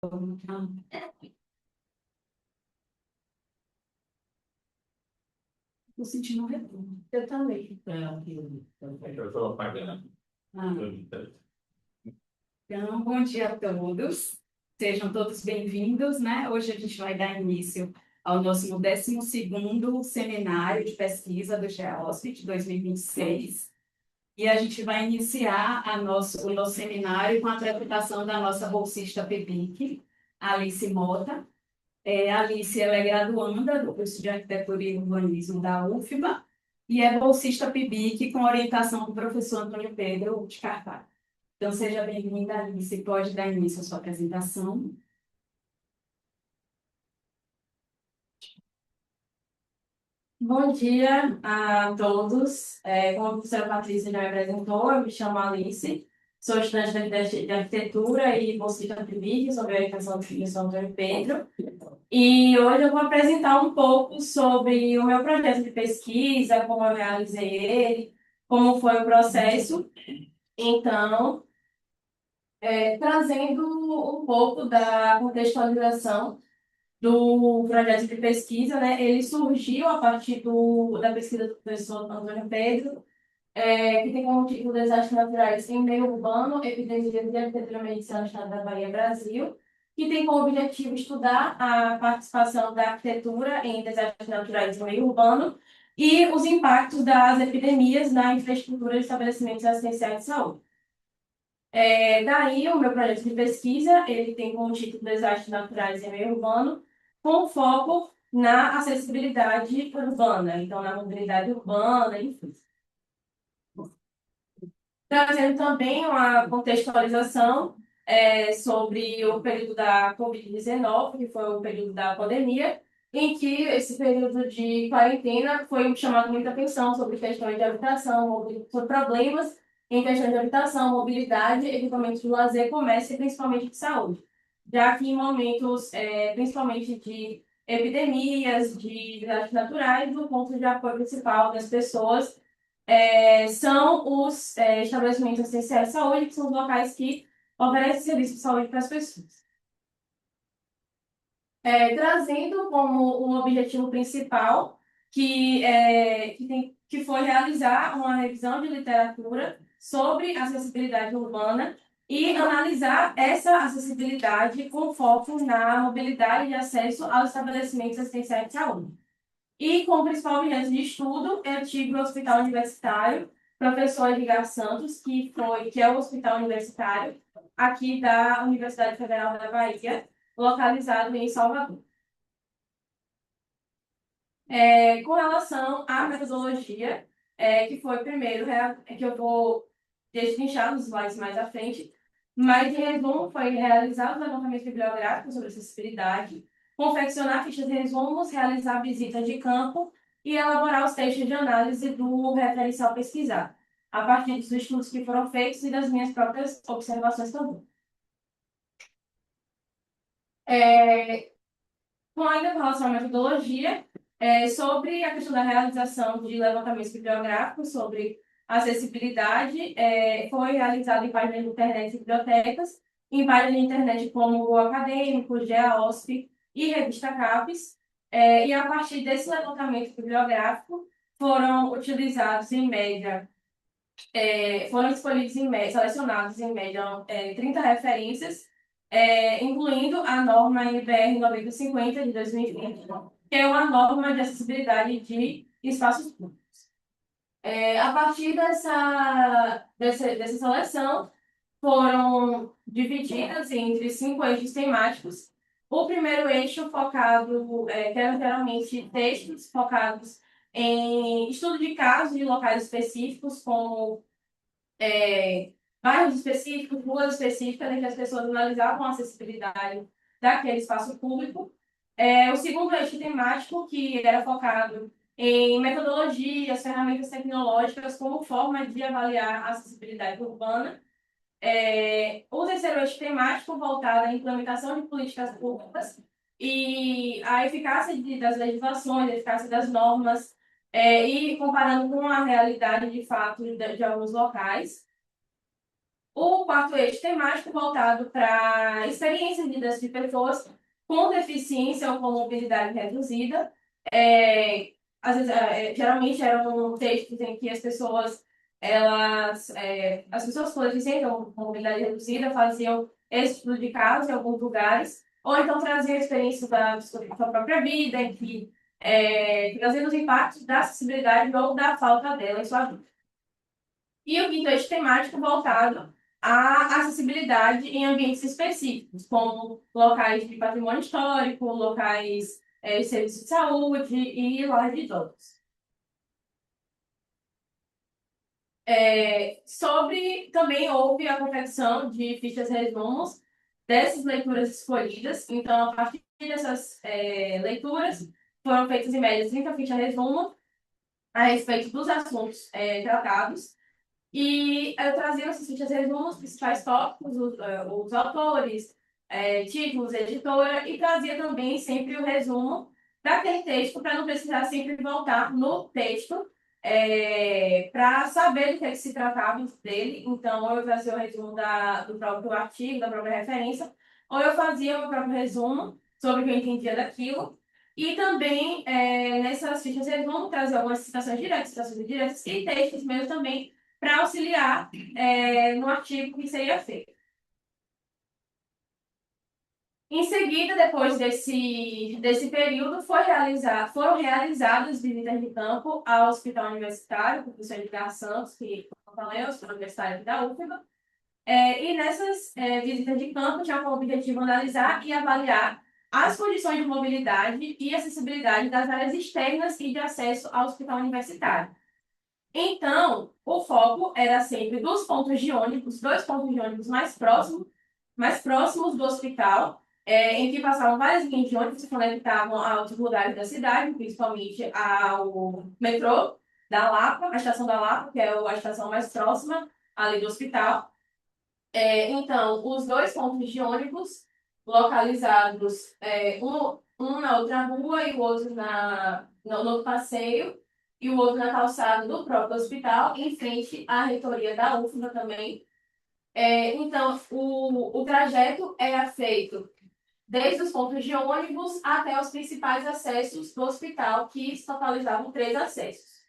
Tô sentindo um retorno. Eu também. Eu tô apagando. Ah, então, bom dia a todos. Sejam todos bem-vindos, né? Hoje a gente vai dar início ao nosso 12º seminário de pesquisa do GEOSP de 2026. E a gente vai iniciar o nosso seminário com a apresentação da nossa bolsista PIBIC, Alice Mota. A Alice, ela é graduanda do curso de Arquitetura e Urbanismo da UFBA e é bolsista PIBIC com orientação do professor Antônio Pedro de Carvalho. Então, seja bem-vinda, Alice. Pode dar início à sua apresentação. Bom dia a todos. Como a professora Patrícia já me apresentou, eu me chamo Alice, sou estudante de arquitetura e bolsista PIBIC, sob a orientação do professor Antônio Pedro. E hoje eu vou apresentar um pouco sobre o meu projeto de pesquisa, como eu realizei ele, como foi o processo. Então, trazendo um pouco da contextualização do projeto de pesquisa, né? Ele surgiu a partir da pesquisa do professor Antônio Pedro, que tem como título Desastres Naturais em Meio Urbano, Evidências de Arquitetura Medicinal no Estado da Bahia, Brasil, que tem como objetivo estudar a participação da arquitetura em desastres naturais em meio urbano e os impactos das epidemias na infraestrutura de estabelecimentos assistenciais de saúde. Daí, o meu projeto de pesquisa, ele tem como título Desastres Naturais em Meio Urbano, com foco na acessibilidade urbana, então na mobilidade urbana, enfim. Trazendo também uma contextualização sobre o período da Covid-19, que foi o período da pandemia, em que esse período de quarentena foi chamado muita atenção sobre questões de habitação, sobre problemas em questões de habitação, mobilidade, equipamentos de lazer, comércio e principalmente de saúde. Já que em momentos, principalmente de epidemias, de desastres naturais, o ponto de apoio principal das pessoas são os estabelecimentos assistenciais de saúde, que são os locais que oferecem serviço de saúde para as pessoas. Trazendo como um objetivo principal que foi realizar uma revisão de literatura sobre acessibilidade urbana e analisar essa acessibilidade com foco na mobilidade de acesso aos estabelecimentos assistenciais de saúde. E como principal objeto de estudo, eu tive o Hospital Universitário Professor Edgar Santos, que é o hospital universitário aqui da Universidade Federal da Bahia, localizado em Salvador. Com relação à metodologia, que foi primeiro, que eu vou destrinchar nos slides mais à frente, mas em resumo foi realizar os levantamentos bibliográficos sobre acessibilidade, confeccionar fichas de resumos, realizar visitas de campo e elaborar os textos de análise do referencial pesquisado, a partir dos estudos que foram feitos e das minhas próprias observações também. Ainda com relação à metodologia, sobre a questão da realização de levantamentos bibliográficos sobre acessibilidade, foi realizado em páginas de internet e bibliotecas, em páginas de internet como o Acadêmico, GEOSP e Revista CAPES, e a partir desse levantamento bibliográfico foram utilizados em média, foram escolhidos em média, selecionados em média 30 referências, incluindo a norma NBR 9050 de 2020, que é uma norma de acessibilidade de espaços públicos. A partir dessa seleção, foram divididas entre 5 eixos temáticos. O primeiro eixo focado, que eram geralmente textos focados em estudo de casos de locais específicos, como bairros específicos, ruas específicas, em que as pessoas analisavam a acessibilidade daquele espaço público. O segundo eixo temático, que era focado em metodologias, ferramentas tecnológicas como forma de avaliar a acessibilidade urbana. O terceiro eixo temático, voltado à implementação de políticas públicas e a eficácia das legislações, a eficácia das normas, e comparando com a realidade de fato de alguns locais. O quarto eixo temático voltado para experiências de vida de pessoas com deficiência ou com mobilidade reduzida. Às vezes, geralmente eram textos em que as pessoas com deficiência ou com mobilidade reduzida faziam esse estudo de caso em alguns lugares, ou então traziam experiências da sua própria vida, em que trazendo os impactos da acessibilidade ou da falta dela em sua vida. E o quinto eixo temático voltado à acessibilidade em ambientes específicos, como locais de patrimônio histórico, locais de serviço de saúde e lar de idosos. Também houve a confecção de fichas resumos dessas leituras escolhidas. Então, a partir dessas leituras, foram feitas em média 30 fichas resumo a respeito dos assuntos tratados. E eu trazia essas fichas resumo, os principais tópicos, os autores, títulos, editora, e trazia também sempre o resumo daquele texto, para não precisar sempre voltar no texto para saber do que se tratava dele. Então, ou eu fazia o resumo do próprio artigo, da própria referência, ou eu fazia o meu próprio resumo sobre o que eu entendia daquilo. E também, nessas fichas resumo, trazia algumas citações diretas, citações indiretas e textos meus também, para auxiliar no artigo que seria feito. Em seguida, depois desse período, foram realizadas visitas de campo ao Hospital Universitário, com o professor Edgar Santos, que, como eu falei, é o Hospital Universitário da UFBA. E nessas visitas de campo, tinha como objetivo analisar e avaliar as condições de mobilidade e acessibilidade das áreas externas e de acesso ao hospital universitário. Então, o foco era sempre dos pontos de ônibus, dois pontos de ônibus mais próximos do hospital, em que passavam várias linhas de ônibus que conectavam a outros lugares da cidade, principalmente ao metrô da Lapa, a estação da Lapa, que é a estação mais próxima ali do hospital. Então, os dois pontos de ônibus localizados, um na outra rua e o outro no passeio, e o outro na calçada do próprio hospital, em frente à reitoria da UFBA também. Então, o trajeto era feito desde os pontos de ônibus até os principais acessos do hospital, que totalizavam 3 acessos.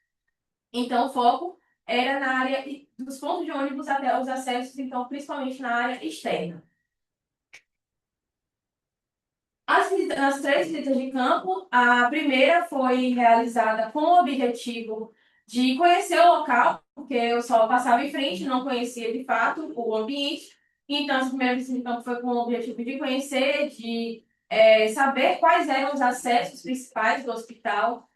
Então, o foco era na área dos pontos de ônibus até os acessos, então, principalmente na área externa. As 3 visitas de campo, a primeira foi realizada com o objetivo de conhecer o local, porque eu só passava em frente, não conhecia de fato o ambiente. Então, essa primeira visita de campo foi com o objetivo de conhecer, de saber quais eram os acessos principais do hospital,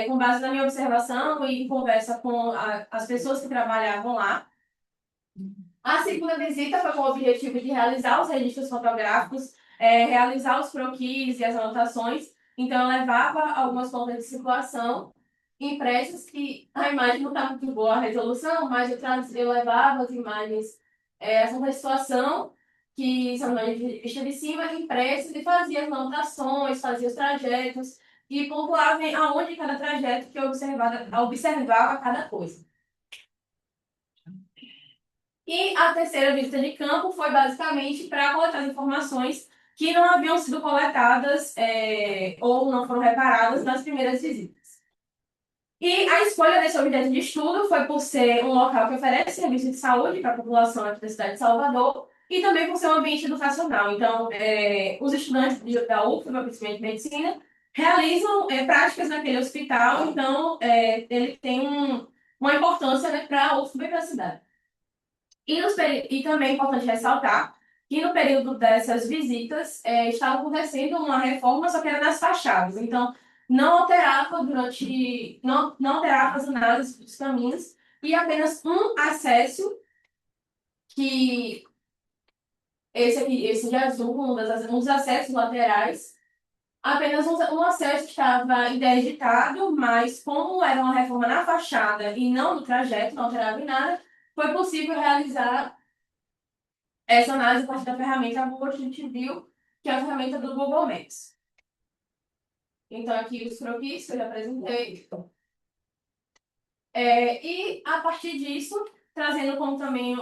com base na minha observação e em conversa com as pessoas que trabalhavam lá. A segunda visita foi com o objetivo de realizar os registros fotográficos, realizar os croquis e as anotações. Então, eu levava algumas fotos de circulação impressas, que a imagem não está muito boa, a resolução, mas eu levava as imagens, as fotos de situação, que são imagens vista de cima, impressas, e fazia as anotações, fazia os trajetos, e pontuava aonde cada trajeto que eu observava cada coisa. E a terceira visita de campo foi basicamente para coletar informações que não haviam sido coletadas ou não foram reparadas nas primeiras visitas. E a escolha desse objeto de estudo foi por ser um local que oferece serviço de saúde para a população aqui da cidade de Salvador e também por ser um ambiente educacional. Então, os estudantes da UFBA, principalmente de medicina, realizam práticas naquele hospital, então ele tem uma importância, né, para a UFBA e para a cidade. E também é importante ressaltar que no período dessas visitas estava acontecendo uma reforma, só que era nas fachadas. Então, não alterava não alterava as análises dos caminhos, e apenas um acesso, que esse de azul, um dos acessos laterais, apenas um acesso estava interditado, mas como era uma reforma na fachada e não no trajeto, não alterava em nada, foi possível realizar essa análise a partir da ferramenta Google Street View, que é a ferramenta do Google Maps. Então, aqui os croquis que eu já apresentei. E, a partir disso, trazendo como também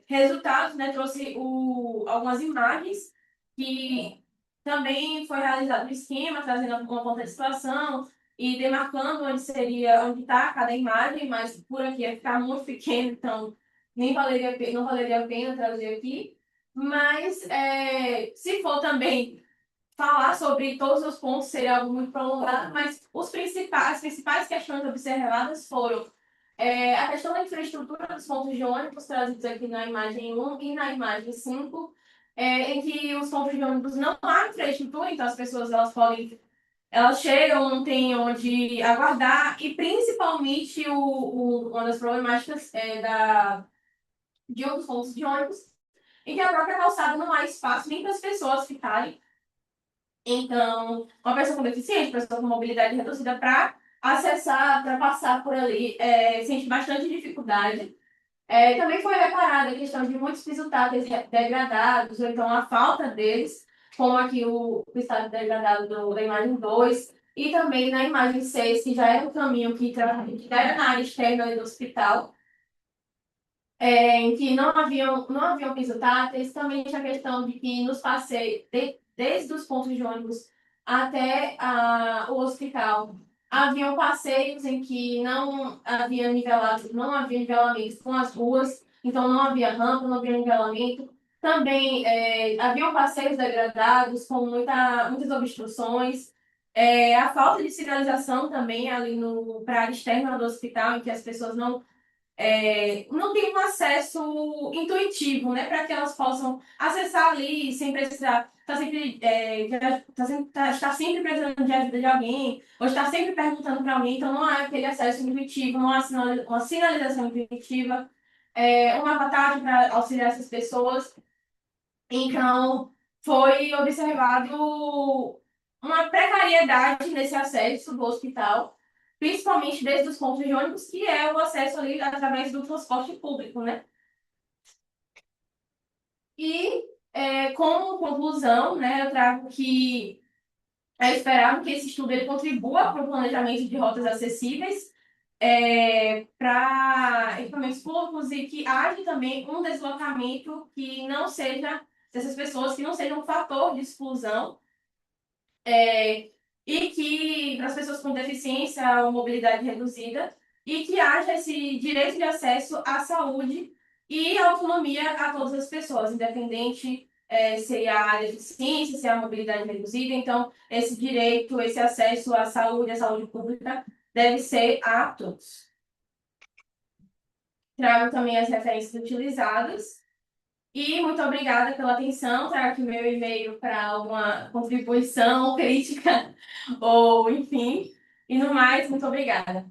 resultados, né? Trouxe algumas imagens que também foi realizado o esquema, trazendo uma conta de situação e demarcando onde está cada imagem, mas por aqui ia ficar muito pequeno, então nem não valeria a pena trazer aqui. Mas se for também falar sobre todos os pontos seria algo muito prolongado, mas as principais questões observadas foram a questão da infraestrutura dos pontos de ônibus, trazidos aqui na imagem 1 e na imagem 5, em que os pontos de ônibus não há infraestrutura, então as pessoas elas chegam, não têm onde aguardar, e principalmente uma das problemáticas de um dos pontos de ônibus, em que a própria calçada não há espaço nem para as pessoas ficarem. Então, uma pessoa com deficiência, pessoa com mobilidade reduzida, para acessar, para passar por ali, sente bastante dificuldade. Também foi reparada a questão de muitos pisos táteis degradados, ou então a falta deles, como aqui o estado degradado da imagem 2, e também na imagem 6, que já era o caminho que era na área externa do hospital, em que não haviam piso táteis, também tinha a questão de que nos passeios, desde os pontos de ônibus até o hospital, haviam passeios em que não havia nivelamento com as ruas, então não havia rampa, não havia nivelamento. Também haviam passeios degradados com muitas obstruções. A falta de sinalização também ali para a área externa do hospital, em que as pessoas não tem um acesso intuitivo, né, para que elas possam acessar ali sem precisar estar sempre precisando de ajuda de alguém, ou estar sempre perguntando para alguém, então não há aquele acesso intuitivo, não há uma sinalização intuitiva, um avatar para auxiliar essas pessoas. Então, foi observado uma precariedade nesse acesso do hospital, principalmente desde os pontos de ônibus, que é o acesso ali através do transporte público, né? E, como conclusão, né, eu trago que é esperado que esse estudo ele contribua para o planejamento de rotas acessíveis para equipamentos públicos e que haja também um deslocamento que não seja dessas pessoas, que não seja um fator de exclusão, e que para as pessoas com deficiência ou mobilidade reduzida, e que haja esse direito de acesso à saúde e autonomia a todas as pessoas, independente se há deficiência, se há mobilidade reduzida. Então, esse direito, esse acesso à saúde pública, deve ser a todos. Trago também as referências utilizadas. E muito obrigada pela atenção. Trago aqui meu e-mail para alguma contribuição, crítica, ou enfim. E no mais, muito obrigada.